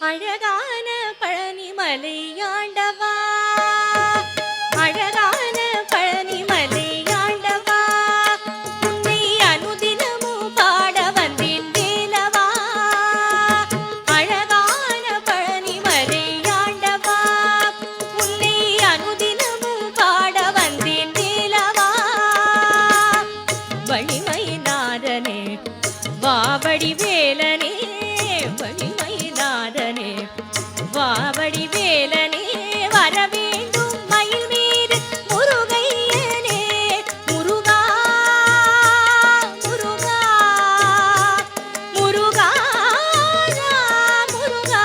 அழகான பழனிமலை ஆண்டவா, அழகான பழனிமலை ஆண்டவா, உன்னை அனுதினமும் பாட வந்தேன் வேலவா. அழகான பழனிமலை ஆண்டவா, உன்னை அனுதினமும் பாட வந்தேன் வேலவா. வழிமயிலாதனே வாவடி வேலனே, வழிமயிலாதனே வாவடி வேலனே, வர வேண்டும் மயில் மீது முருகையனே. முருகா முருகா முருகா முருகா.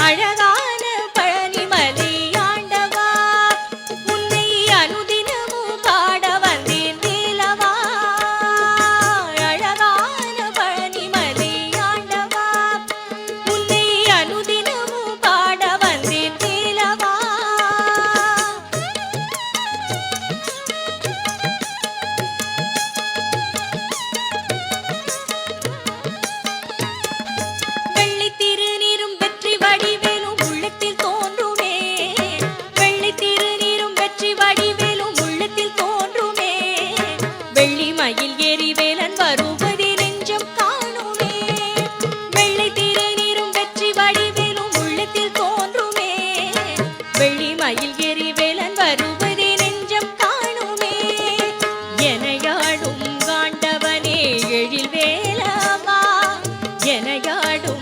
அழகான பழனிமலை ஆண்டவா, உன்னை அனுதினமும் பாட வந்தேன் வேலவா. அழகான பழனிமலை ஆண்டவா, உன்னை அனுதினமும் பாட வந்தேன் வேலவா. வெள்ளி திருநீரும் வெற்றி வடிவேலும் உள்ளத்தில் தோன்றுமே, வெள்ளி திருநீரும் வெற்றி வடிவேலும் உள்ளத்தில் தோன்றுமே. வெள்ளி மயில் ஏறி வேலன் வருவதை நெஞ்சம் காணுமே, வெள்ளி திருநீரும் வெற்றி வடிவேலும் உள்ளத்தில் தோன்றுமே. வெள்ளி மயில் ஏறி வேலன் வருவதை நெஞ்சம் காணுமே. எனையாடும் காண்டவனே எழில் வேலவா, எனையாடும்